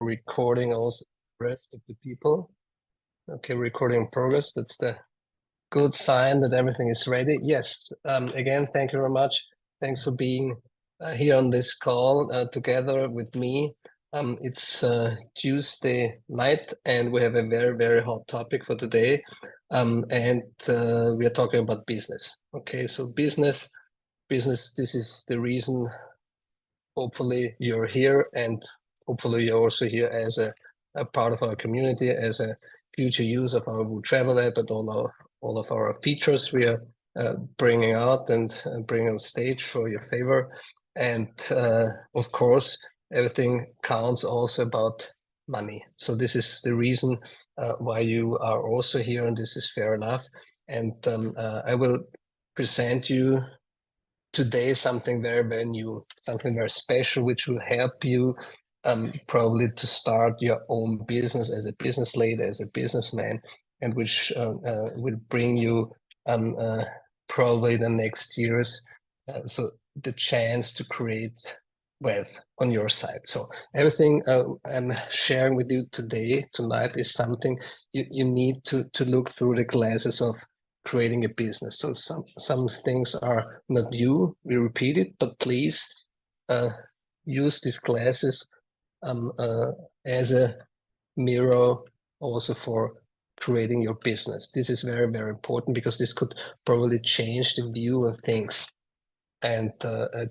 recording also the rest of the people. Okay, recording progress. That's the good sign that everything is ready. Yes, again, thank you very much. Thanks for being here on this call together with me. It's Tuesday night and we have a very, very hot topic for today. And we are talking about business. Okay, so business, this is the reason hopefully you're here, and hopefully you're also here as a part of our community, as a future use of our VOO travel app, but all of our features we are bringing out and bringing on stage for your favor. And of course, everything counts also about money. So this is the reason why you are also here, and this is fair enough. And I will present you today something very, very new, something very special, which will help you probably to start your own business as a business lady, as a businessman, and which will bring you probably the next years, so the chance to create wealth on your side. So everything I'm sharing with you tonight is something you need to look through the glasses of creating a business. So some things are not new, we repeat it, but please use these glasses as a mirror also for creating your business. This is very, very important because this could probably change the view of things and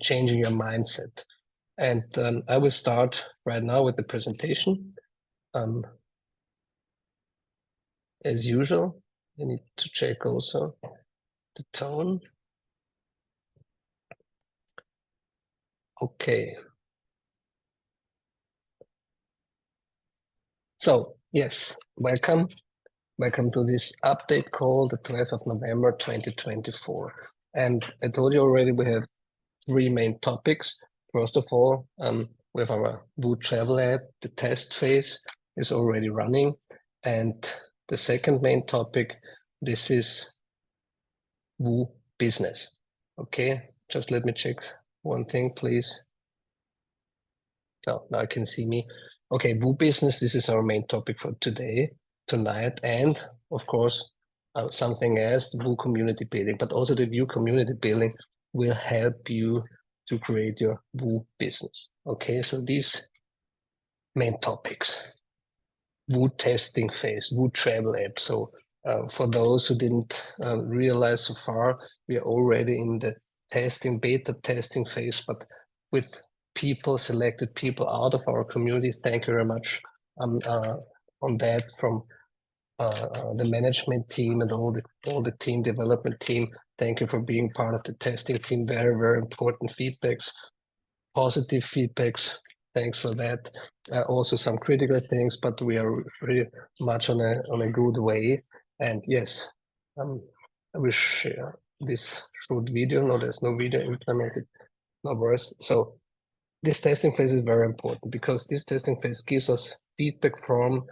changing your mindset. And I will start right now with the presentation. As usual, I need to check also the tone. Okay. So yes, welcome. Welcome to this update call, the 12th of November, 2024. And I told you already we have three main topics. First of all, we have our VOO travel app. The test phase is already running. And the second main topic, this is VOO business. Okay, just let me check one thing, please. Oh, now you can see me. Okay, VOO business, this is our main topic for tonight, and of course, something else, the VOO community building, but also the VOO community building will help you to create your VOO business. Okay, so these main topics. VOO testing phase, VOO travel app. So for those who didn't realize so far, we are already in the beta testing phase, but with selected people out of our community. Thank you very much on that from the management team and all the team development team. Thank you for being part of the testing team. Very, very important feedbacks, positive feedbacks. Thanks for that. Also some critical things, but we are very much on a good way. And yes, I will share this short video. No, there's no video implemented, no worries. So this testing phase is very important because this testing phase gives us feedback from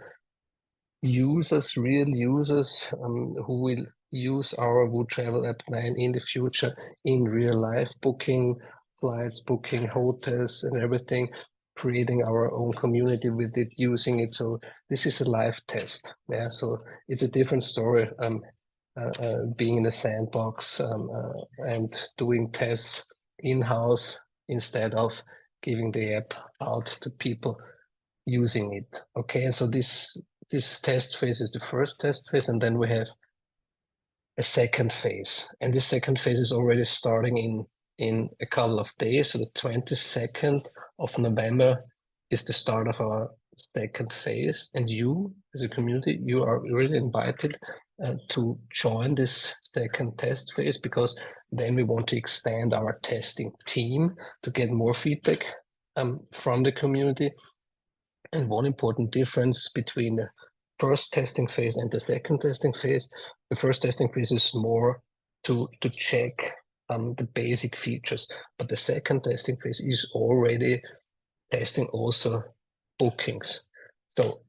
users, real users who will use our VOO travel app 9 in the future in real life, booking flights, booking hotels and everything, creating our own community with it, using it. So this is a live test. Yeah, so it's a different story being in a sandbox and doing tests in-house instead of giving the app out to people using it. Okay, and so this test phase is the first test phase, and then we have a second phase. And this second phase is already starting in a couple of days. So the 22nd of November is the start of our second phase. And you, as a community, you are really invited to join this second test phase, because then we want to extend our testing team to get more feedback from the community. And one important difference between the first testing phase and the second testing phase, the first testing phase is more to check the basic features, but the second testing phase is already testing also bookings. So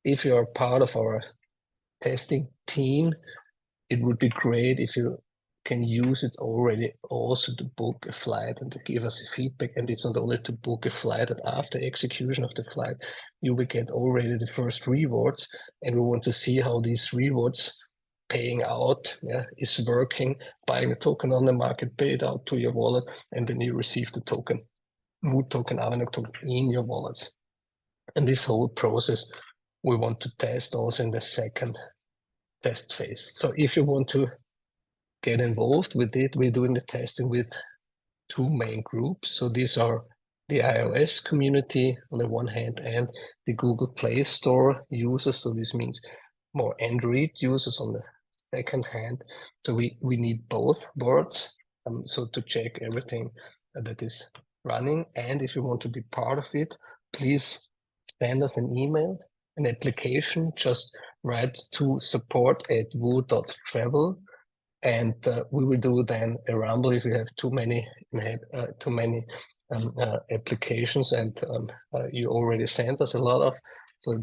if you are part of our testing team, it would be great if you can use it already also to book a flight and to give us a feedback. And it's not only to book a flight, and after execution of the flight, you will get already the first rewards. And we want to see how these rewards paying out is working, buying a token on the market, pay it out to your wallet, and then you receive the token, VOO token, AVINOC token in your wallets. And this whole process we want to test also in the second test phase. So if you want to get involved with it, we're doing the testing with two main groups. So these are the iOS community on the one hand and the Google Play Store users. So this means more Android users on the second hand. So we need both worlds. So to check everything that is running. And if you want to be part of it, please send us an email, an application, just write to support@voo.travel. And we will do then a rumble if we have too many applications, and you already sent us a lot of. So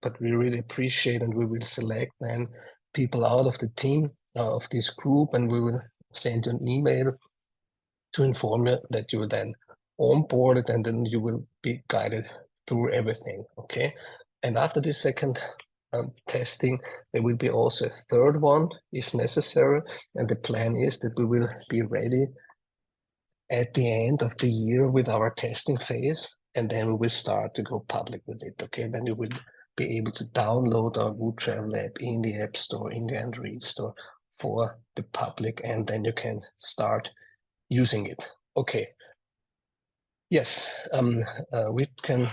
but we really appreciate, and we will select then people out of the team of this group, and we will send you an email to inform you that you are then onboarded, and then you will be guided through everything. Okay, and after this second testing, there will be also a third one if necessary, and the plan is that we will be ready at the end of the year with our testing phase, and then we will start to go public with it. Okay, then you will be able to download our VOO Travel app in the App Store, in the Android Store for the public, and then you can start using it. Okay. Yes, we can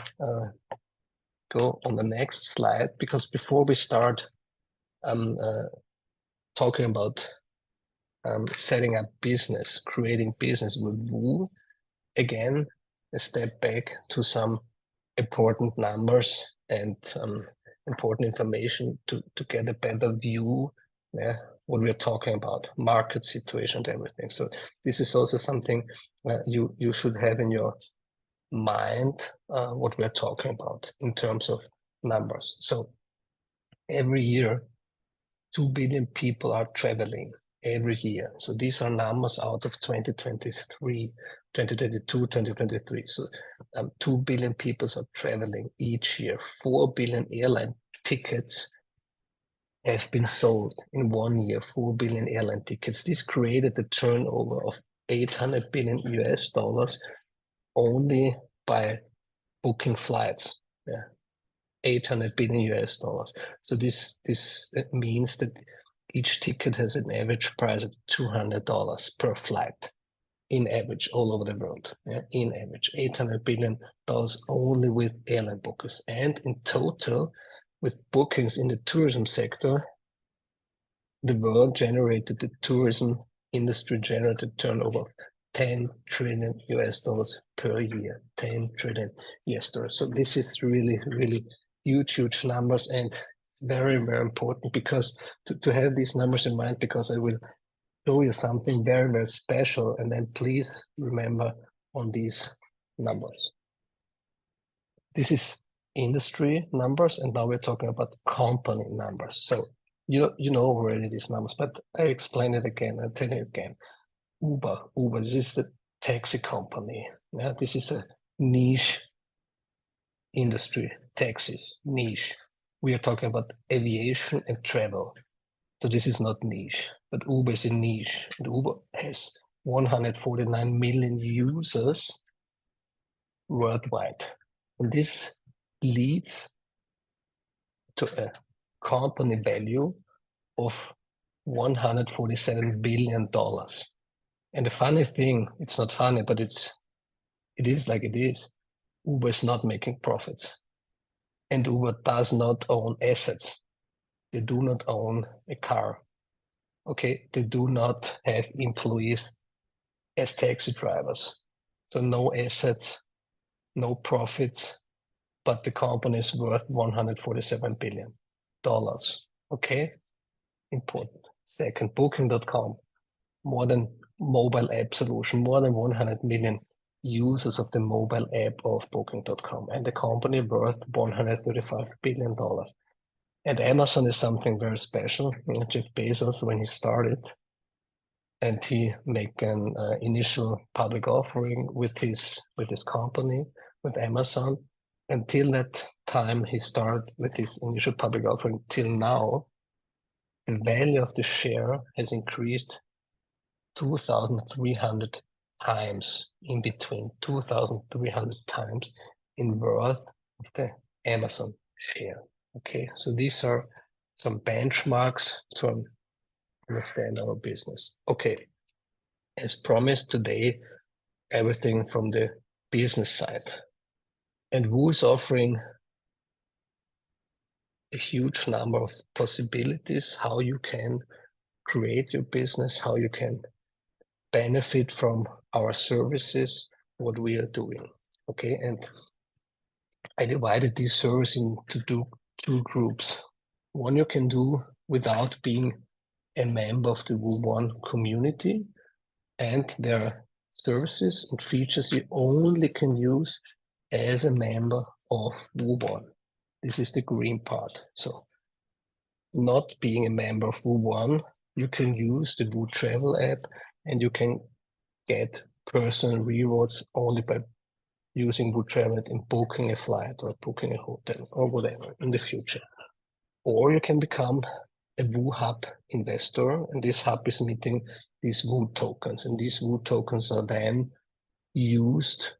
go on the next slide, because before we start talking about setting up business, creating business with VOO, again, a step back to some important numbers and important information to get a better view what we're talking about, market situation and everything. So this is also something you should have in your mind, what we're talking about in terms of numbers. So every year, 2 billion people are traveling every year. So these are numbers out of 2023, 2022, 2023. So 2 billion people are traveling each year. 4 billion airline tickets have been sold in 1 year, 4 billion airline tickets. This created the turnover of 800 billion US dollars only by booking flights. 800 billion US dollars. So this means that each ticket has an average price of $200 per flight, in average, all over the world. In average, $800 billion only with airline bookers. And in total, with bookings in the tourism sector, the world generated, the tourism industry generated turnover of 10 trillion US dollars per year. 10 trillion US dollars. So this is really, really huge numbers, and very, very important, because to have these numbers in mind, because I will show you something very, very special, and then please remember on these numbers. This is industry numbers, and now we're talking about company numbers. So you know already these numbers, but I explain it again. I'll tell you again. Uber, this is the taxi company. This is a niche industry, taxis, niche. We are talking about aviation and travel. So this is not niche, but Uber is a niche. And Uber has 149 million users worldwide. And this leads to a company value of $147 billion. And the funny thing, it's not funny, but it is like it is. Uber is not making profits. And Uber does not own assets. They do not own a car. Okay, they do not have employees as taxi drivers. So no assets, no profits, but the company is worth $147 billion. Okay, important. Second, Booking.com, more than mobile app solution, more than 100 million users of the mobile app of Booking.com, and the company worth $135 billion. And Amazon is something very special. Jeff Bezos, when he started, and he make an initial public offering with his company, with Amazon. Until that time he started with his initial public offering till now, the value of the share has increased 2,300 times, in between 2,300 times in worth of the Amazon share. Okay, so these are some benchmarks to understand our business. Okay, as promised today, everything from the business side. And VOO is offering a huge number of possibilities, how you can create your business, how you can benefit from our services, what we are doing. Okay, and I divided this service into two groups. One you can do without being a member of the VOO.ONE community, and there are services and features you only can use as a member of VOO.ONE. This is the green part. So not being a member of VOO.ONE, you can use the VOO Travel app and you can get personal rewards only by using VOO Travel in booking a flight or booking a hotel or whatever in the future. Or you can become a VOO Hub investor, and this hub is emitting these VOO tokens, and these VOO tokens are then used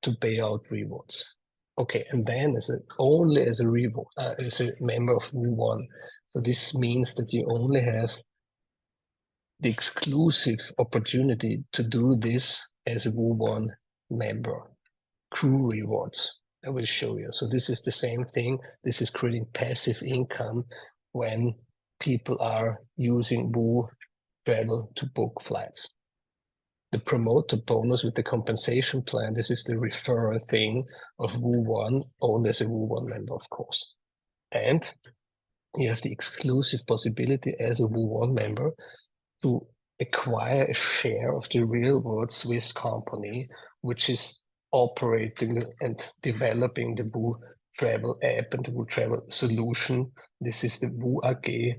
to pay out rewards. Okay, and then only as a reward, as a member of VOO.ONE. So this means that you only have the exclusive opportunity to do this as a VOO.ONE member. Crew rewards, I will show you. So this is the same thing. This is creating passive income when people are using VOO Travel to book flights. The promoter bonus with the compensation plan, this is the referral thing of VOO.ONE, only as a VOO.ONE member, of course. And you have the exclusive possibility as a VOO.ONE member to acquire a share of the real world Swiss company, which is operating and developing the VOO Travel app and the VOO Travel solution. This is the VOO AG,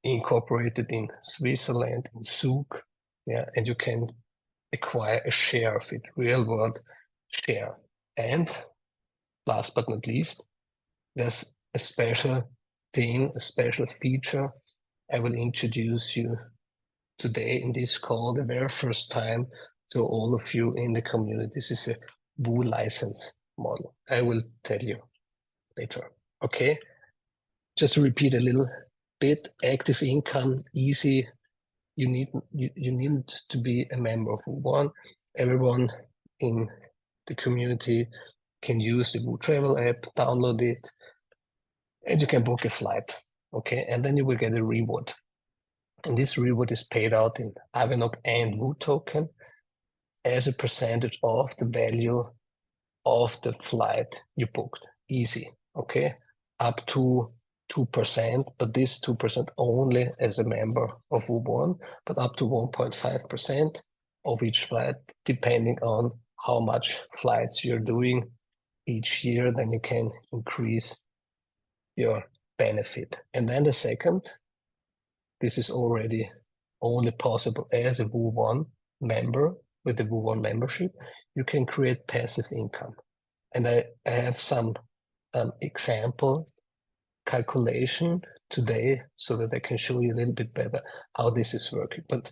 incorporated in Switzerland, in Zug. Yeah, and you can acquire a share of it, real world share. And last but not least, there's a special thing, a special feature I will introduce you today in this call, the very first time, to all of you in the community. This is a VOO license model. I will tell you later. Okay, just to repeat a little bit, active income, easy. You need to be a member of VOO.ONE. Everyone in the community can use the VOO Travel app, download it, and you can book a flight. Okay, and then you will get a reward. And this reward is paid out in AVINOC and VOO token as a percentage of the value of the flight you booked. Easy, okay? Up to 2%, but this 2% only as a member of VOO.ONE, but up to 1.5% of each flight, depending on how much flights you're doing each year, then you can increase your benefit. And then the second, this is already only possible as a VOO.ONE member with the VOO.ONE membership. You can create passive income. And I have some example calculation today so that I can show you a little bit better how this is working. But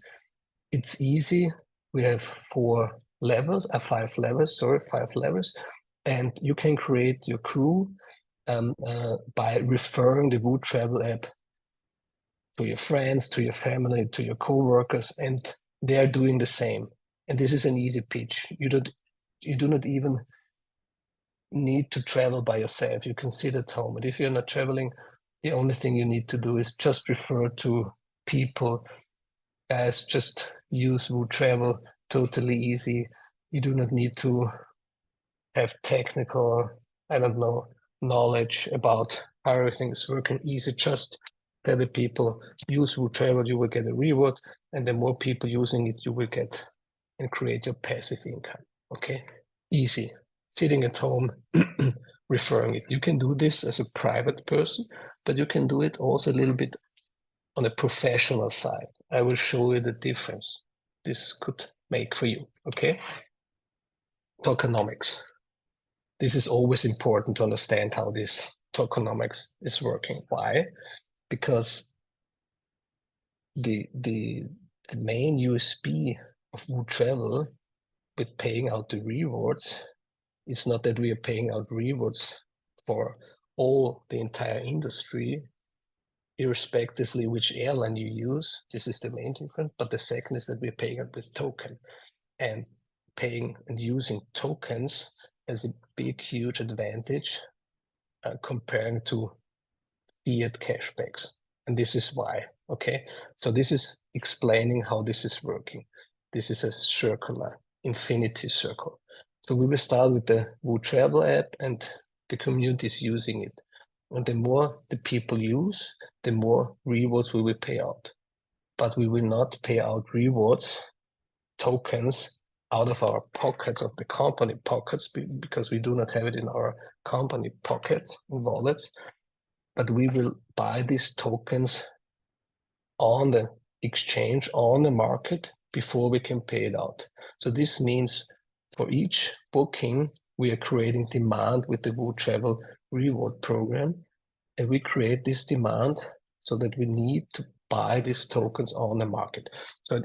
it's easy. We have 5 levels, and you can create your crew by referring the VOO Travel app to your friends, to your family, to your co-workers, and they're doing the same. And this is an easy pitch. You do not even need to travel by yourself. You can sit at home. But if you're not traveling, the only thing you need to do is just refer to people. Guys, just use VOO Travel, totally easy. You do not need to have technical, I don't know, knowledge about how everything is working. Easy, just tell the people, use VOO Travel, you will get a reward, and the more people using it, you will get and create your passive income. Okay, easy. Sitting at home, referring it. You can do this as a private person, but you can do it also a little bit on a professional side. I will show you the difference this could make for you, okay? Tokenomics. This is always important to understand how this tokenomics is working. Why? Because the main USP of VOO Travel with paying out the rewards is not that we are paying out rewards for the entire industry, irrespectively which airline you use. This is the main difference. But the second is that we're paying out with token, and paying and using tokens has a big, huge advantage comparing to fiat cashbacks. And this is why, okay? So this is explaining how this is working. This is a circular, infinity circle. So we will start with the VOO Travel app, and the community is using it. And the more the people use, the more rewards we will pay out. But we will not pay out rewards, tokens, out of our pockets, of the company pockets, because we do not have it in our company pockets and wallets, but we will buy these tokens on the exchange, on the market, before we can pay it out. So this means for each booking, we are creating demand with the VOO Travel reward program, and we create this demand so that we need to buy these tokens on the market. So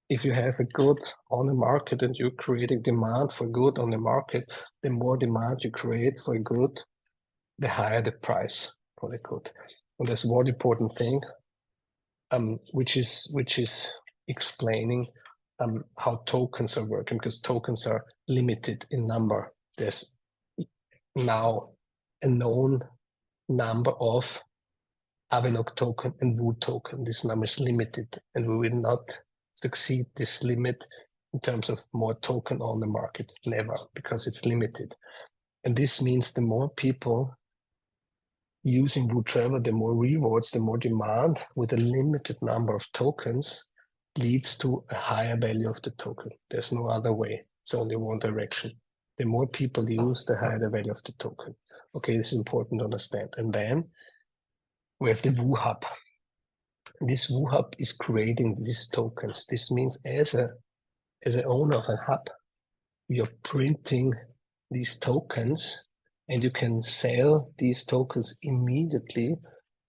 if you have a good on the market and you're creating demand for good on the market, the more demand you create for a good, the higher the price for the good. And there's one important thing, which is explaining how tokens are working, because tokens are limited in number. There's now a known number of AVINOC token and VOO token. This number is limited, and we will not succeed this limit in terms of more token on the market, never, because it's limited. And this means the more people using VOO Travel, the more rewards, the more demand with a limited number of tokens leads to a higher value of the token. There's no other way. It's only one direction. The more people use, the higher the value of the token. Okay, this is important to understand. And then we have the VOO Hub. This VOO Hub is creating these tokens. This means as an owner of a hub, you're printing these tokens, and you can sell these tokens immediately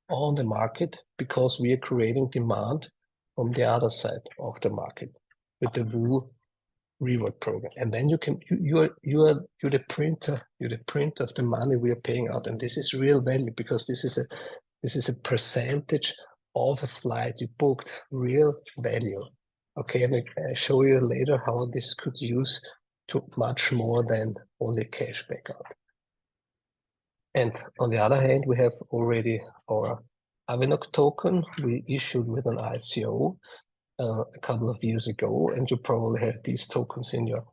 on the market, because we are creating demand from the other side of the market with the VOO reward program. And then you're the printer of the money we are paying out, and this is real value, because this is a percentage of a flight you booked, real value. Okay, and I show you later how this could use to much more than only cashback out. And on the other hand, we have already our AVINOC token we issued with an ICO a couple of years ago, and you probably have these tokens in your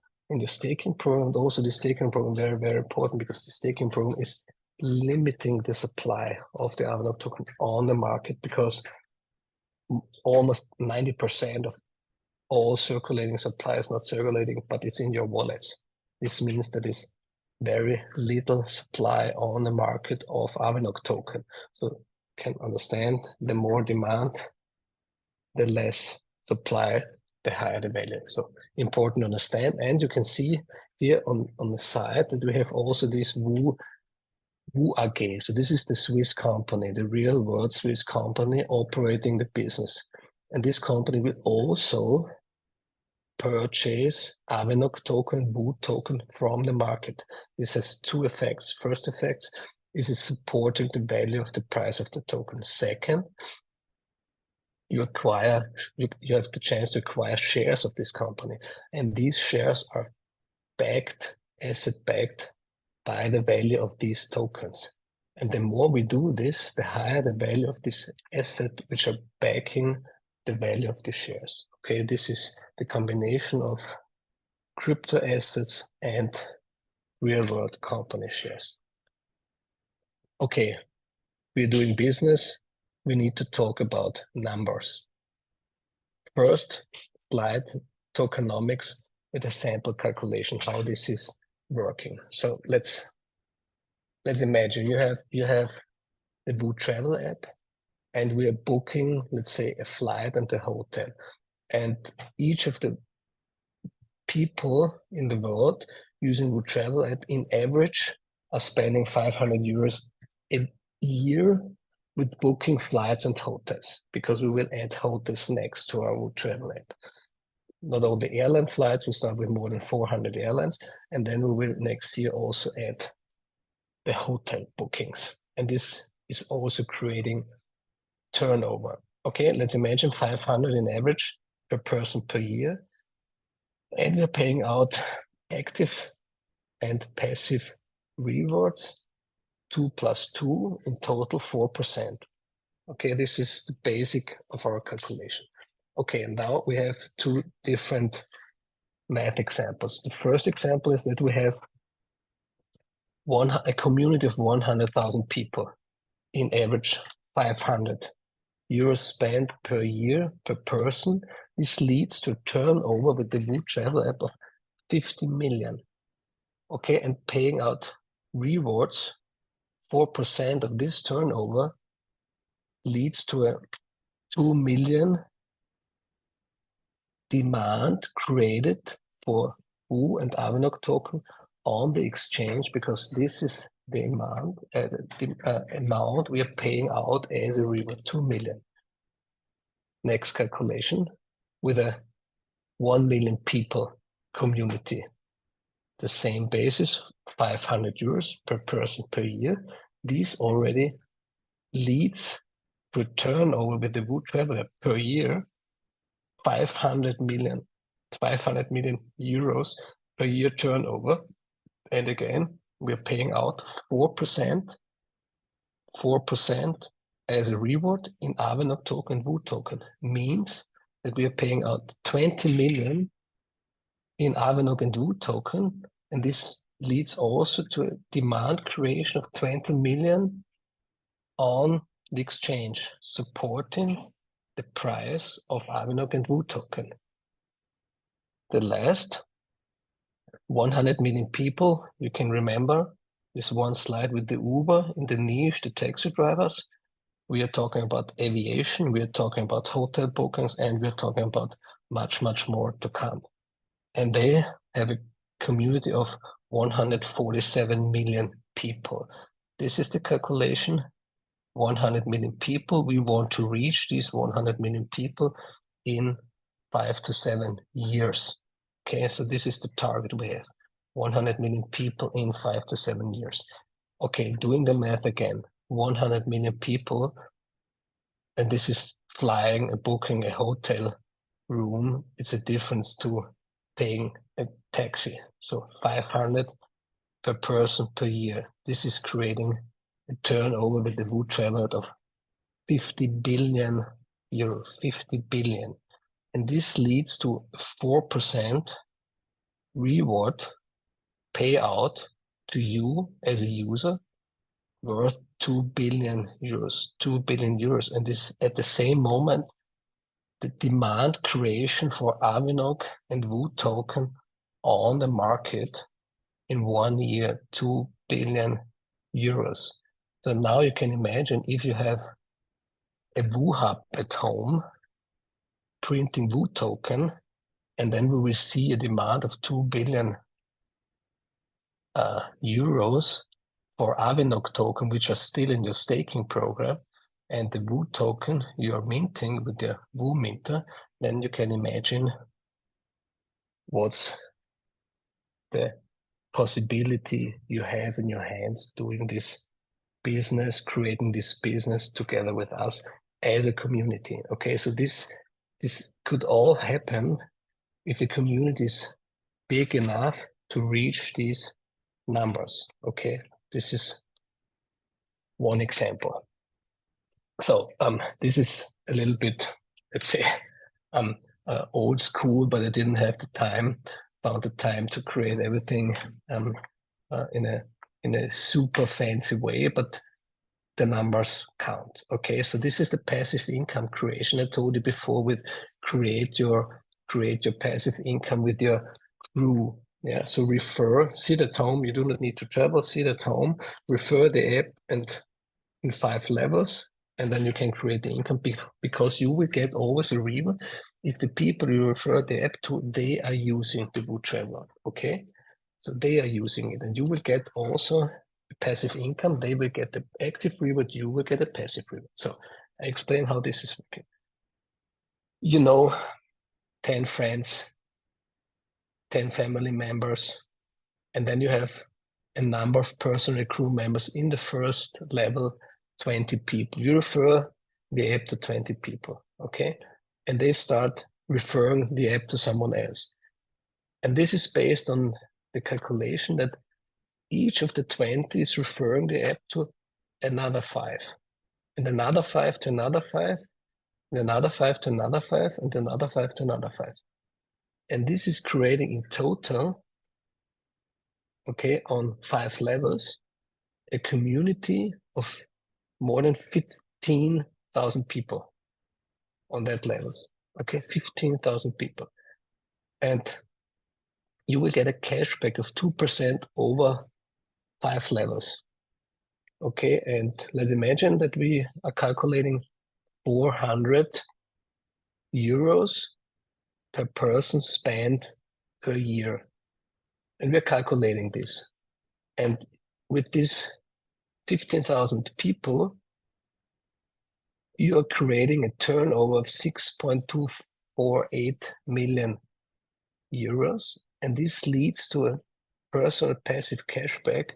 staking program. And also the staking program, very, very important, because the staking program is limiting the supply of the AVINOC token on the market, because almost 90% of all circulating supply is not circulating, but it's in your wallets. This means that it's very little supply on the market of AVINOC token. So you can understand, the more demand, the less supply, the higher the value. So important to understand. And you can see here on the side that we have also this VOO AG. So this is the Swiss company, the real world Swiss company operating the business. And this company will also purchase AVINOC token, VOO token from the market. This has two effects. First effect is it's supporting the value of the price of the token. Second, you have the chance to acquire shares of this company. And these shares are asset backed by the value of these tokens. And the more we do this, the higher the value of this asset, which are backing the value of the shares. Okay, this is the combination of crypto assets and real world company shares. Okay, we're doing business. We need to talk about numbers. First slide, tokenomics with a sample calculation, how this is working. So let's imagine you have the VOO Travel app, and we are booking, let's say, a flight and a hotel. And each of the people in the world using the travel app in average are spending 500 euros a year with booking flights and hotels, because we will add hotels next to our travel app. Not all the airline flights, we start with more than 400 airlines, and then we will next year also add the hotel bookings. And this is also creating turnover. Okay, let's imagine 500 in average per person per year. And we're paying out active and passive rewards, 2 + 2, in total 4%. Okay, this is the basic of our calculation. Okay, and now we have two different math examples. The first example is that we have a community of 100,000 people, in average 500 euros spent per year per person. This leads to turnover with the VOO travel app of 50 million. Okay, and paying out rewards, 4% of this turnover leads to a 2 million demand created for VOO and AVINOC token on the exchange, because this is the amount we are paying out as a reward, 2 million. Next calculation, with a 1 million people community, the same basis, 500 euros per person per year. This already leads to a turnover with the VOO travel app per year, 500 million euros per year turnover. And again, we are paying out 4% as a reward in AVINOC token, VOO token. Means that we are paying out 20 million in AVINOC and VOO token, and this leads also to a demand creation of 20 million on the exchange, supporting the price of AVINOC and VOO token. The last 100 million people, you can remember this one slide with the Uber in the niche, the taxi drivers. We are talking about aviation, we are talking about hotel bookings, and we are talking about much, much more to come. And they have a community of 147 million people. This is the calculation, 100 million people. We want to reach these 100 million people in 5 to 7 years. Okay, so this is the target we have, 100 million people in 5 to 7 years. Okay, doing the math again, 100 million people, and this is flying and booking a hotel room. It's a difference to paying a taxi. So 500 per person per year. This is creating a turnover with the VOO travel of 50 billion euros, 50 billion. And this leads to 4% reward payout to you as a user worth 2 billion euros, 2 billion euros. And this, at the same moment, the demand creation for AVINOC and VOO token on the market in 1 year, 2 billion euros. So now you can imagine, if you have a VOO hub at home printing VOO token, and then we will see a demand of 2 billion euros for AVINOC token, which are still in your staking program, and the VOO token you are minting with the VOO minter, then you can imagine what's the possibility you have in your hands doing this business, creating this business together with us as a community. Okay, so this could all happen if the community is big enough to reach these numbers. Okay, this is one example. So this is a little bit, let's say, old school, but I didn't have the time, found the time to create everything in a super fancy way, but the numbers count. Okay, so this is the passive income creation. I told you before, with create your passive income with your crew. Yeah, so refer, sit at home. You do not need to travel. Sit at home, refer the app, and in 5 levels. And then you can create the income because you will get always a reward if the people you refer the app to, they are using the VOO Travel, okay? So they are using it, and you will get also a passive income. They will get the active reward, you will get a passive reward. So I explain how this is working. You know, 10 friends, 10 family members, and then you have a number of personal crew members in the first level, 20 people. You refer the app to 20 people, okay? And they start referring the app to someone else. And this is based on the calculation that each of the 20 is referring the app to another 5, and another 5 to another 5, and another 5 to another 5, and another 5 to another 5. And this is creating in total, okay, on 5 levels, a community of more than 15,000 people on that levels, okay, 15,000 people. And you will get a cashback of 2% over 5 levels. Okay, and let's imagine that we are calculating 400 euros per person spent per year. And we're calculating this. And with this 15,000 people, you are creating a turnover of 6.248 million euros. And this leads to a personal passive cashback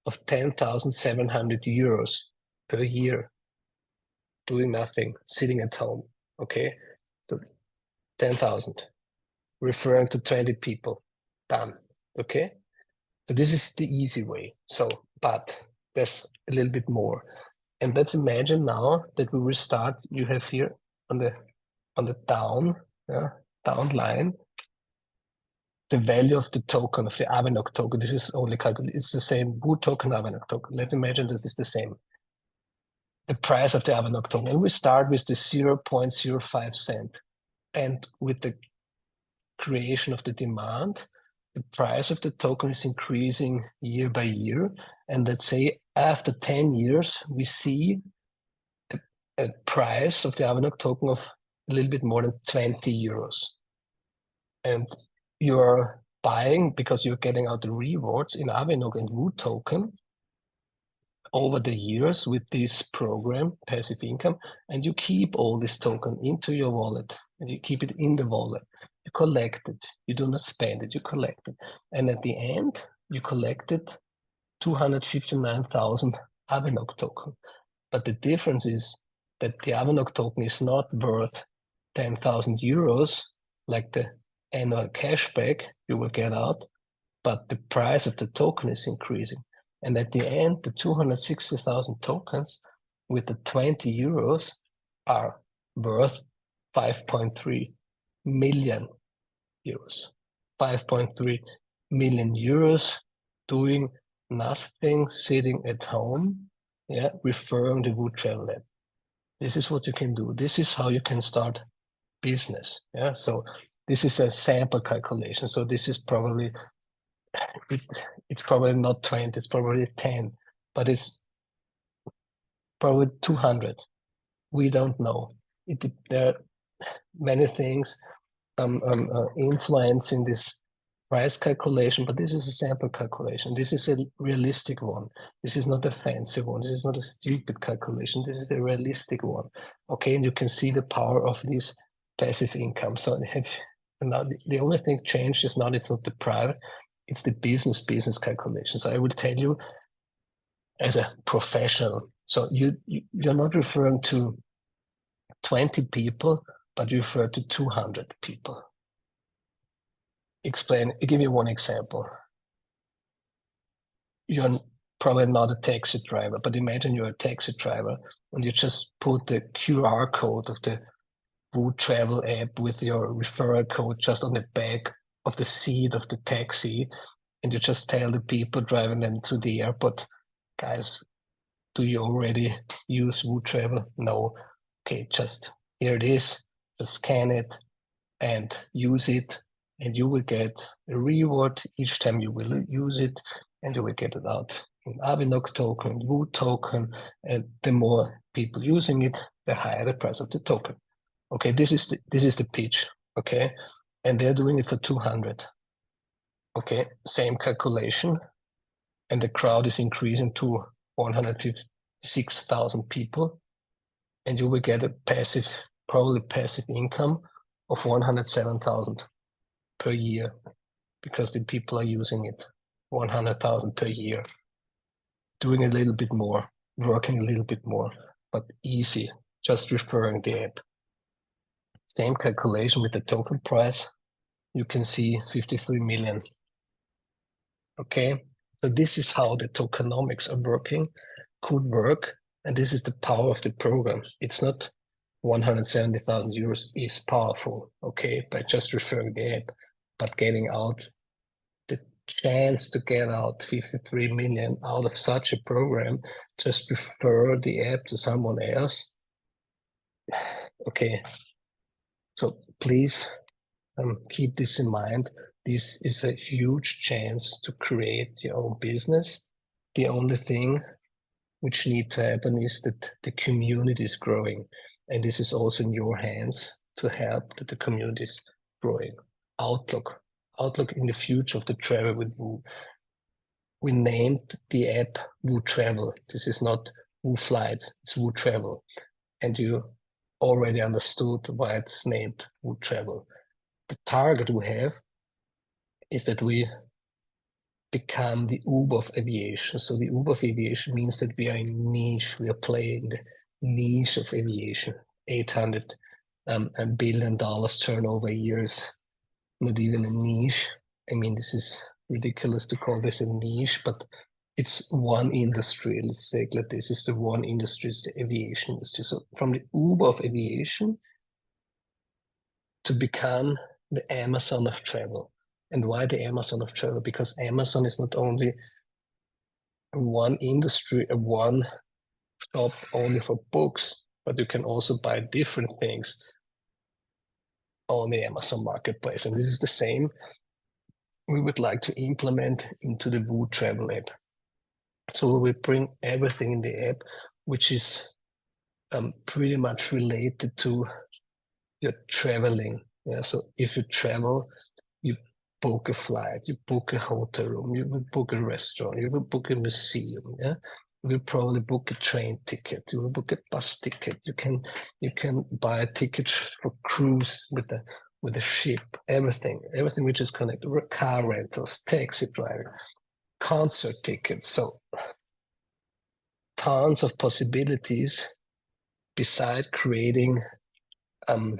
of 10,700 euros per year, doing nothing, sitting at home, okay? So 10,000, referring to 20 people, done, okay? So this is the easy way. So, but there's a little bit more. And let's imagine now that we will start, you have here on the down line, the value of the token, of the AVINOC token. This is only calculated, it's the same VOO token, AVINOC token. Let's imagine this is the same. The price of the AVINOC token. And we start with the 0.05 cent. And with the creation of the demand, the price of the token is increasing year by year. And let's say after 10 years, we see a price of the AVINOC token of a little bit more than 20 euros. And you're buying because you're getting out the rewards in AVINOC and VOO token over the years with this program, passive income, and you keep all this token into your wallet, and you keep it in the wallet. You collect it, you do not spend it, you collect it. And at the end, you collected 259,000 AVINOC token. But the difference is that the AVINOC token is not worth 10,000 euros, like the annual cashback you will get out, but the price of the token is increasing. And at the end, the 260,000 tokens with the 20 euros are worth 5.3 million euros. 5.3 million euros doing nothing, sitting at home, yeah, referring the VOO Travel app. This is what you can do. This is how you can start business. Yeah, so this is a sample calculation. So this is probably, it's probably not 20, it's probably 10, but it's probably 200. We don't know. There are many things influencing this price calculation, but this is a sample calculation. This is a realistic one. This is not a fancy one. This is not a stupid calculation. This is a realistic one. Okay, and you can see the power of this passive income. So now the only thing changed is now it's not the private, it's the business calculation. So I will tell you as a professional. So you're not referring to 20 people, but you refer to 200 people. Give you one example. You're probably not a taxi driver, but imagine you're a taxi driver and you just put the QR code of the VOO Travel app with your referral code just on the back of the seat of the taxi, and you just tell the people driving them to the airport, guys, do you already use VOO Travel? No. Okay, just here it is, just scan it and use it, and you will get a reward each time you will use it, and you will get it out an AVINOC token, VOO token, and the more people using it, the higher the price of the token. Okay, this is the pitch. Okay, and they're doing it for 200. Okay, same calculation, and the crowd is increasing to 156,000 people, and you will get a passive, probably passive income of 107,000 per year, because the people are using it. 100,000 per year, doing a little bit more, working a little bit more, but easy, just referring the app. Same calculation with the token price. You can see 53 million. Okay, so this is how the tokenomics are working, could work, and this is the power of the program. It's not 170,000 euros is powerful, okay, by just referring the app, but getting out the chance to get out 53 million out of such a program, just refer the app to someone else. Okay, so please keep this in mind. This is a huge chance to create your own business. The only thing which needs to happen is that the community is growing. And this is also in your hands to help that the community is growing. Outlook in the future of the travel with VOO. We named the app VOO Travel. This is not VOO Flights, it's VOO Travel. And you already understood why it's named VOO Travel. The target we have is that we become the Uber of aviation. So the Uber of aviation means that we are in niche, we are playing the niche of aviation. $800 billion turnover a year is not even a niche. I mean, this is ridiculous to call this a niche, but it's one industry. Let's say like this is the one industry, it's the aviation industry. So from the Uber of aviation to become the Amazon of travel. And why the Amazon of travel? Because Amazon is not only one industry, a one shop only for books, but you can also buy different things on the Amazon marketplace. And this is the same we would like to implement into the VOO Travel app. So we will bring everything in the app, which is pretty much related to your traveling. Yeah, so if you travel, you book a flight, you book a hotel room, you will book a restaurant, you will book a museum. Yeah, you will probably book a train ticket, you will book a bus ticket. You can buy a ticket for cruise with a ship. Everything which is connected. Car rentals, taxi driving, concert tickets. So tons of possibilities. Besides creating an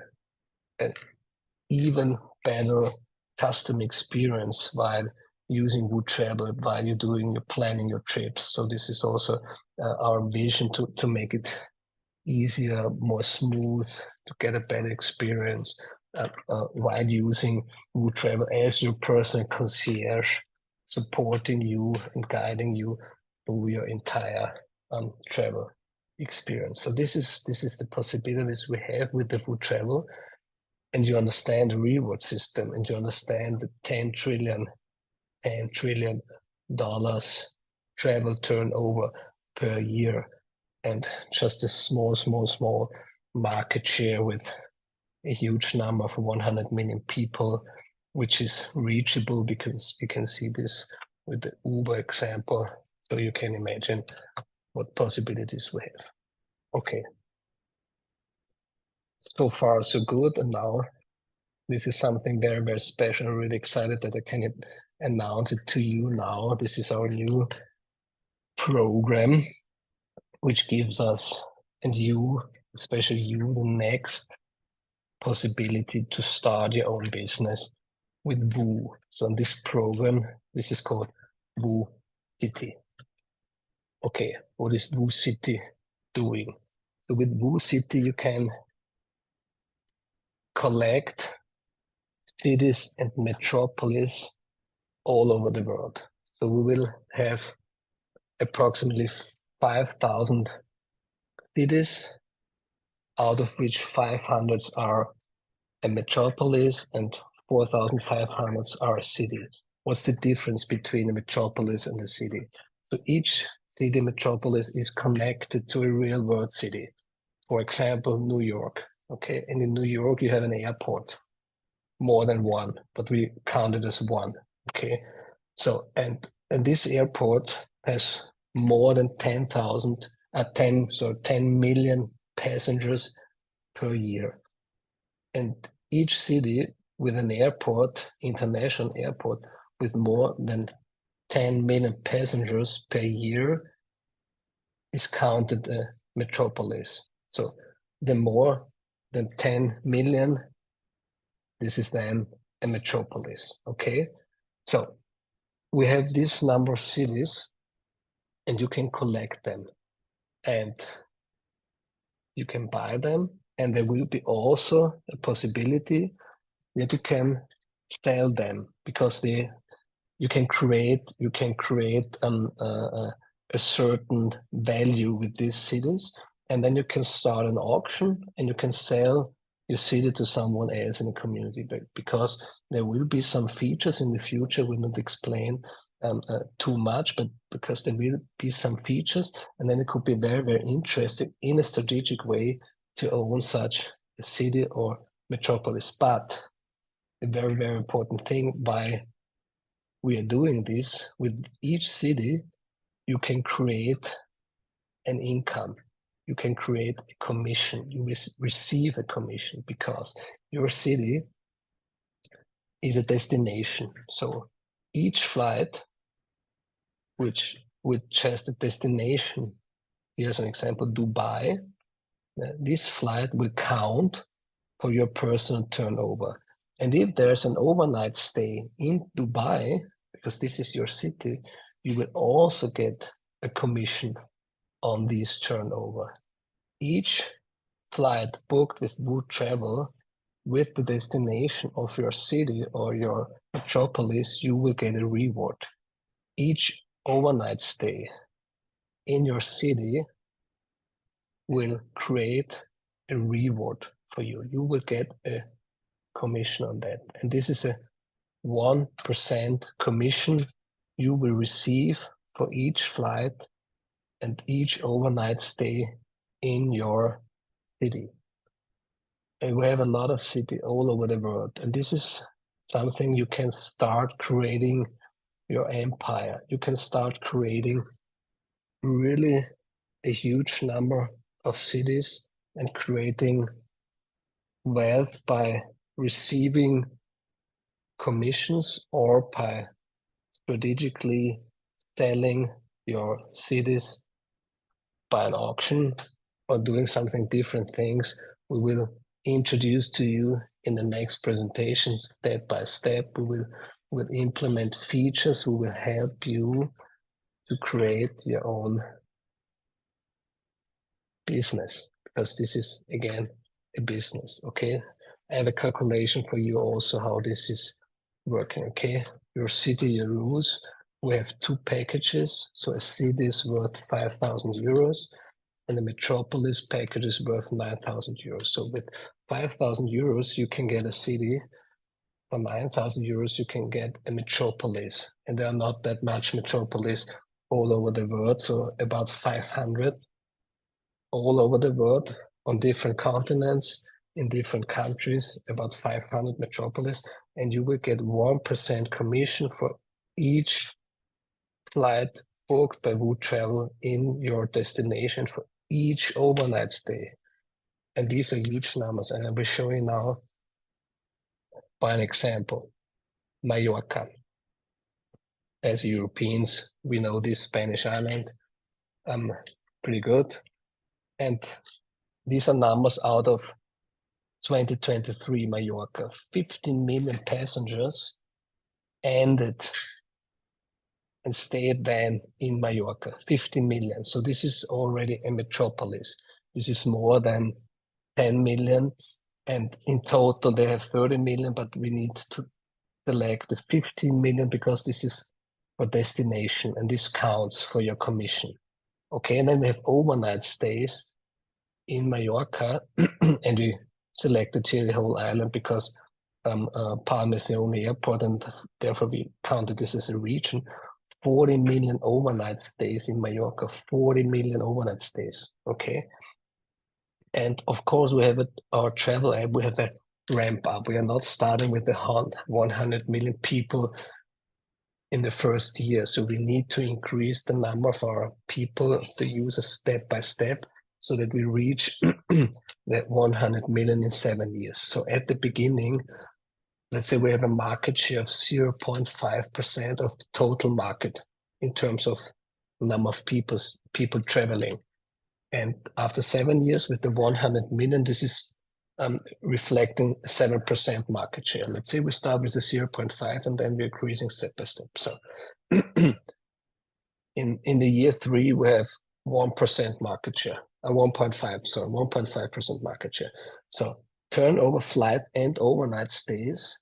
even better custom experience while using VOO Travel, while you're planning your trips. So this is also our vision to make it easier, more smooth, to get a better experience while using VOO Travel as your personal concierge, supporting you and guiding you through your entire travel experience. So this is the possibilities we have with the VOO Travel. And you understand the reward system, and you understand the $10 trillion travel turnover per year, and just a small market share with a huge number of 100 million people, which is reachable because we can see this with the Uber example. So you can imagine what possibilities we have. Okay. So far, so good. And now this is something very, very special. I'm really excited that I can announce it to you now. This is our new program, which gives us, and you, especially you, the next possibility to start your own business with VOO. So in this program, this is called VOO City. Okay, what is VOO City doing? So with VOO City, you can collect cities and metropolis all over the world. So we will have approximately 5,000 cities, out of which 500 are a metropolis and 4,500 are a city. What's the difference between a metropolis and a city? So each city metropolis is connected to a real world city. For example, New York. Okay, and in New York you have an airport, more than one, but we count it as one. Okay, so and this airport has more than 10 million passengers per year. And each city with an airport, international airport, with more than 10 million passengers per year is counted a metropolis. So the more than 10 million, this is then a metropolis, okay? So we have this number of cities and you can collect them and you can buy them, and there will be also a possibility that you can sell them, because you can create a certain value with these cities, and then you can start an auction and you can sell your city to someone else in the community, because there will be some features in the future. We not explain too much, but because there will be some features, and then it could be very, very interesting in a strategic way to own such a city or metropolis. But a very, very important thing why we are doing this, with each city, you can create an income. You can create a commission. You receive a commission because your city is a destination. So each flight, which has the destination, here's an example, Dubai, this flight will count for your personal turnover. And if there's an overnight stay in Dubai, because this is your city, you will also get a commission on this turnover. Each flight booked with VOO Travel with the destination of your city or your metropolis, you will get a reward. Each overnight stay in your city will create a reward for you. You will get a commission on that. And this is a 1% commission you will receive for each flight and each overnight stay in your city. And we have a lot of cities all over the world. And this is something you can start creating your empire. You can start creating really a huge number of cities and creating wealth by receiving commissions or by strategically selling your cities by an auction or doing something different things. We will introduce to you in the next presentation, step by step. We will implement features. We will help you to create your own business, because this is, again, a business, okay? I have a calculation for you also how this is working, okay? Your city, your rules. We have two packages. So a city is worth 5,000 euros and the metropolis package is worth 9,000 euros. So with 5,000 euros, you can get a city. For 9,000 euros, you can get a metropolis. And there are not that much metropolis all over the world. So about 500 all over the world on different continents, in different countries, about 500 metropolis, and you will get 1% commission for each flight booked by VOO Travel in your destination for each overnight stay. And these are huge numbers, and I will show you now by an example. Mallorca. As Europeans, we know this Spanish island pretty good. And these are numbers out of 2023 Mallorca. 15 million passengers ended and stayed then in Mallorca. 15 million. So this is already a metropolis. This is more than 10 million. And in total, they have 30 million, but we need to select the 15 million because this is for destination and this counts for your commission. Okay, and then we have overnight stays in Mallorca, and we selected here the whole island because Palma is the only airport, and therefore we counted this as a region. 40 million overnight stays in Mallorca, 40 million overnight stays, okay? And of course, we have our travel app, we have a ramp up. We are not starting with the 100 million people in the first year. So we need to increase the number of our people, the users, step by step, so that we reach that 100 million in 7 years. So at the beginning, let's say we have a market share of 0.5% of the total market in terms of number of people traveling. And after 7 years with the 100 million, this is reflecting 7% market share. Let's say we start with the 0.5 and then we're increasing step by step. So in the year 3, we have 1% market share, 1.5% market share. So turnover, flight and overnight stays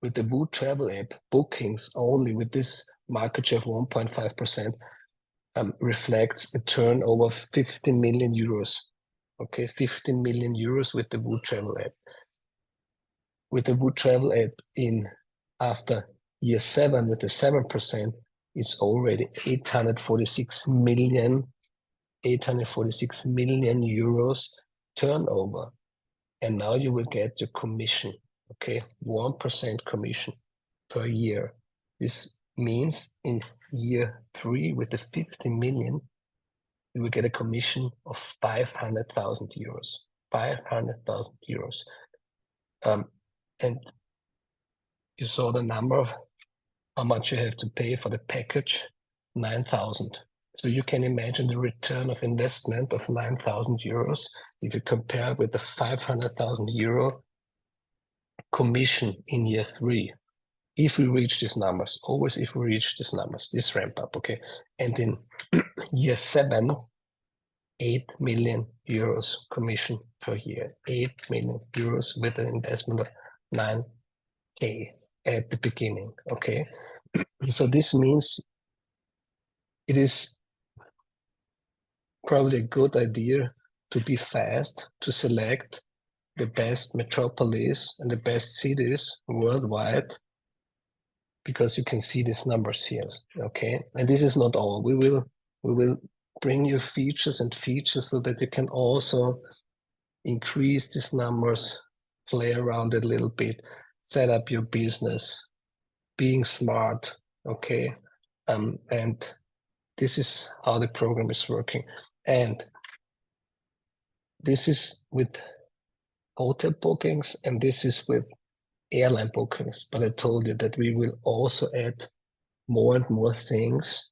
with the VOO travel app, bookings only with this market share of 1.5%, reflects a turnover of 50 million euros. Okay, 15 million euros with the VOO travel app. With the VOO travel app after year 7 with the 7%, it's already 846 million euros turnover. And now you will get your commission, okay? 1% commission per year. This means in year 3 with the 50 million, you will get a commission of 500,000 euros. 500,000 euros. And you saw the number of how much you have to pay for the package, 9,000. So you can imagine the return of investment of 9,000 euros if you compare with the 500,000 euro commission in year 3. If we reach these numbers, always if we reach these numbers, this ramp up, okay? And in year 7, 8 million euros commission per year, 8 million euros with an investment of 9K at the beginning, okay? So this means it is probably a good idea to be fast, to select the best metropolis and the best cities worldwide, because you can see these numbers here, okay? And this is not all. We will bring you features so that you can also increase these numbers, play around it a little bit, set up your business, being smart, okay? And this is how the program is working. And this is with hotel bookings, and this is with airline bookings. But I told you that we will also add more and more things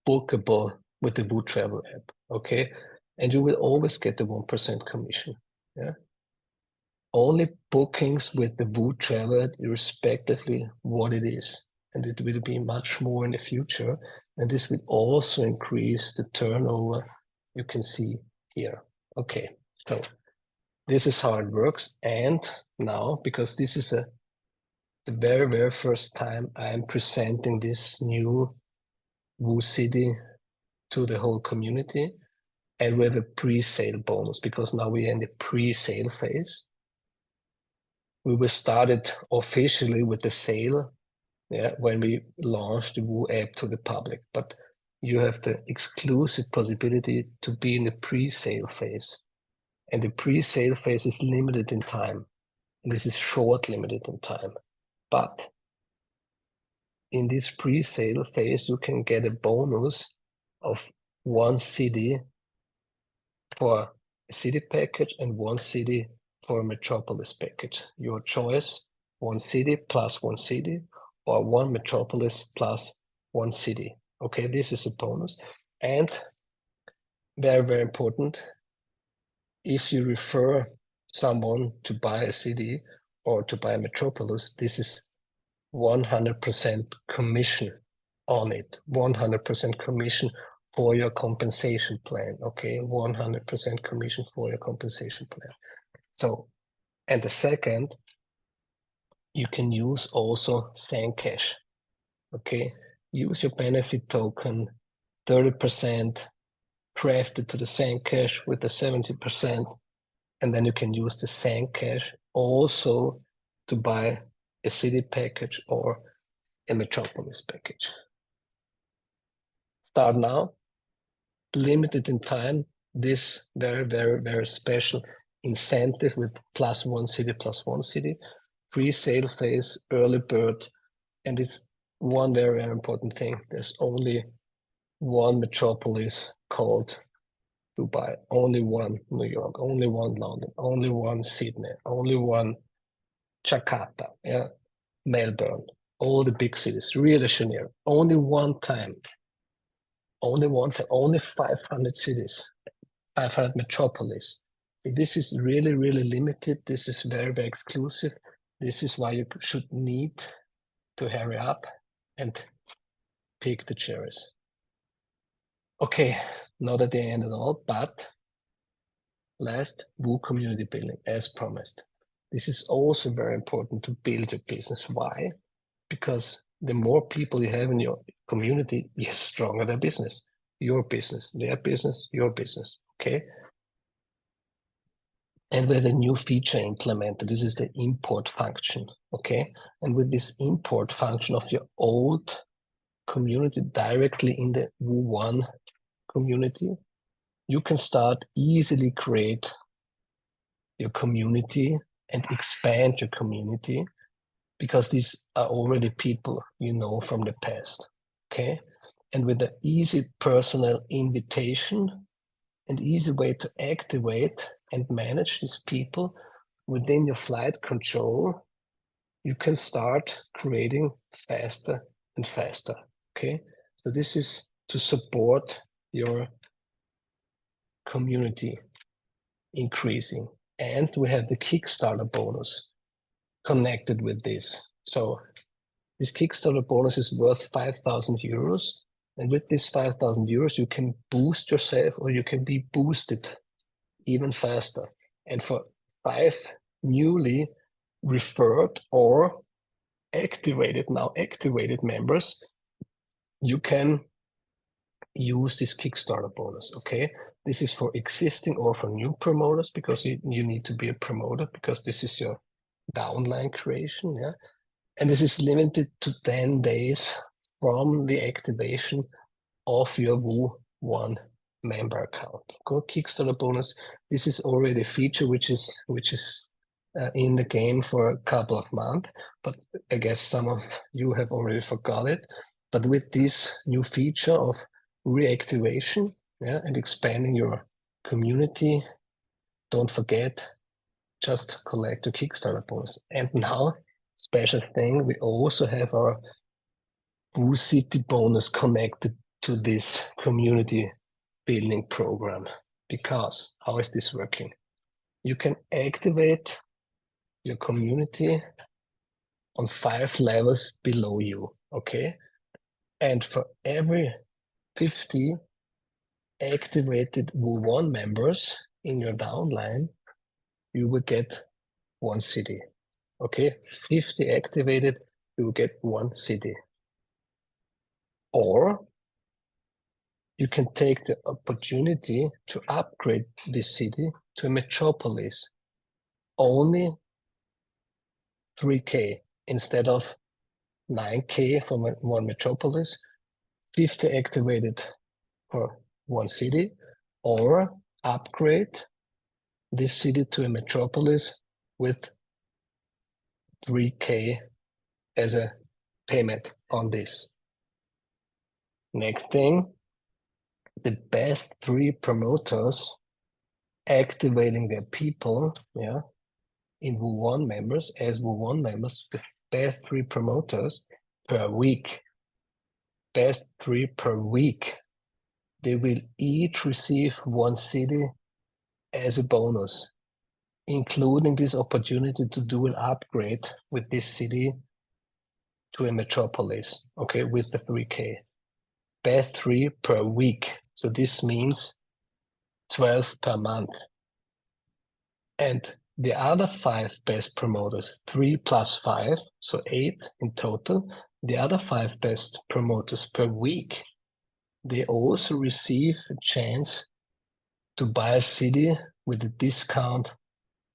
bookable with the VOO travel app, okay? And you will always get the 1% commission, yeah? Only bookings with the VOO travel, irrespectively what it is. And it will be much more in the future. And this will also increase the turnover you can see here. Okay, so this is how it works. And now, because this is the very, very first time I'm presenting this new VOO city to the whole community, and we have a pre-sale bonus because now we are in the pre-sale phase. We will start it officially with the sale, yeah, when we launch the VOO app to the public. But you have the exclusive possibility to be in the pre-sale phase. And the pre-sale phase is limited in time. And this is short limited in time. But in this pre-sale phase, you can get a bonus of 1 city for a city package and 1 city for a metropolis package. Your choice, 1 city plus 1 city, or 1 metropolis plus 1 city. Okay, this is a bonus. And very, very important, if you refer someone to buy a city or to buy a metropolis, this is 100% commission on it, 100% commission for your compensation plan, okay? 100% commission for your compensation plan. So, and the second, you can use also fan cash, okay? Use your benefit token, 30% crafted to the sand cash with the 70%, and then you can use the sand cash also to buy a city package or a metropolis package. Start now, limited in time, this very, very, very special incentive with +1 city, +1 city, free sale phase, early bird, and it's one very, very important thing. There's only one metropolis called Dubai, only one New York, only one London, only one Sydney, only one Jakarta, yeah, Melbourne, all the big cities, Rio de Janeiro, only one time, only 500 cities, 500 metropolis. So this is really, really limited. This is very, very exclusive. This is why you should need to hurry up and pick the cherries. Okay, not at the end at all, but last, VOO community building, as promised. This is also very important to build your business. Why? Because the more people you have in your community, the stronger their business. Your business, their business, your business, okay? And we have a new feature implemented. This is the import function, okay? And with this import function of your old community directly in the VOO.ONE community, you can start easily create your community and expand your community, because these are already people you know from the past, okay? And with the easy personal invitation and easy way to activate and manage these people within your flight control, you can start creating faster and faster, okay? So this is to support your community increasing. And we have the Kickstarter bonus connected with this. So this Kickstarter bonus is worth 5,000 euros. And with this 5,000 euros, you can boost yourself, or you can be boosted even faster. And for 5 newly referred or activated members, you can use this Kickstarter bonus, okay? This is for existing or for new promoters, because you need to be a promoter, because this is your downline creation, yeah? And this is limited to 10 days from the activation of your VOO.ONE member account. Go Kickstarter bonus. This is already a feature which is in the game for a couple of months, but I guess some of you have already forgot it. But with this new feature of reactivation, yeah, and expanding your community, don't forget, just collect your Kickstarter bonus. And now, special thing, we also have our VOO City bonus connected to this community building program. Because how is this working? You can activate your community on 5 levels below you, okay? And for every 50 activated VOO.ONE members in your downline, you will get 1 city, okay? 50 activated, you will get 1 city. Or you can take the opportunity to upgrade this city to a metropolis, only 3K instead of 9K for 1 metropolis, 50 activated for 1 city, or upgrade this city to a metropolis with 3K as a payment on this. Next thing, the best 3 promoters activating their people, yeah, in VOO.ONE members, as VOO.ONE members, the best 3 promoters per week, best 3 per week, they will each receive 1 city as a bonus, including this opportunity to do an upgrade with this city to a metropolis, okay, with the 3K. Best 3 per week. So this means 12 per month. And the other 5 best promoters, 3 plus 5, so 8 in total, the other 5 best promoters per week, they also receive a chance to buy a city with a discount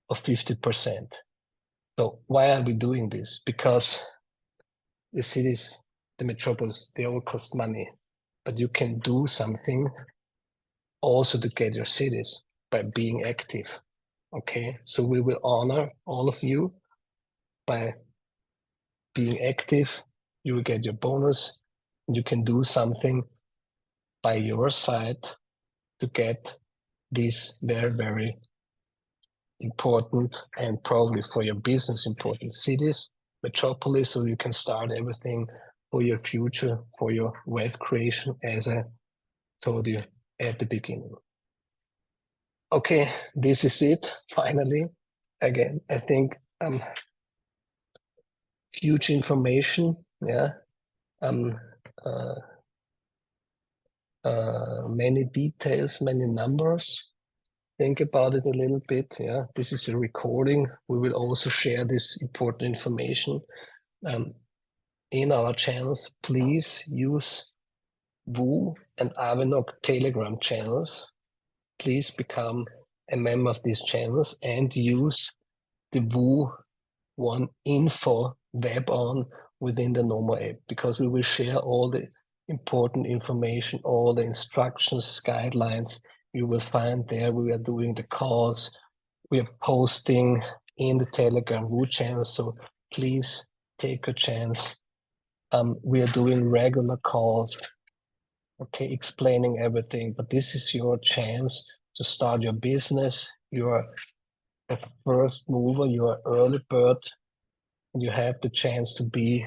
of 50%. So why are we doing this? Because the cities the metropolis, they all cost money, but you can do something also to get your cities by being active. Okay, so we will honor all of you by being active. You will get your bonus. You can do something by your side to get these very, very important and probably for your business important cities, metropolis, so you can start everything for your future, for your wealth creation, as I told you at the beginning. Okay, this is it, finally. Again, I think huge information, yeah. Many details, many numbers. Think about it a little bit, yeah. This is a recording. We will also share this important information in our channels. Please use VOO and AVINOC Telegram channels. Please become a member of these channels and use the VOO.ONE info web on within the NomoApp, because we will share all the important information, all the instructions, guidelines you will find there. We are doing the calls, we are posting in the Telegram VOO channel, so please take a chance. We are doing regular calls, okay, explaining everything, but this is your chance to start your business. You're a first mover, you're an early bird, and you have the chance to be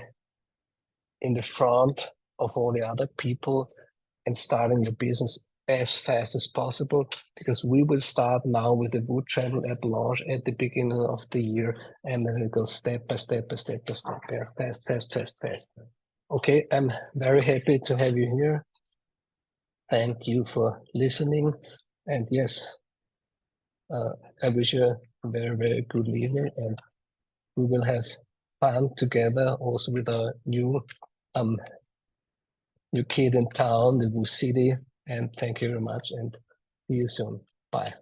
in the front of all the other people and starting your business as fast as possible, because we will start now with the VOO Travel App launch at the beginning of the year, and then it goes step by step by step by step, yeah, fast, fast, fast, fast. Okay, I'm very happy to have you here. Thank you for listening, and yes, I wish you a very, very good evening, and we will have fun together also with our new kid in town, the VOO City. And thank you very much, and see you soon. Bye.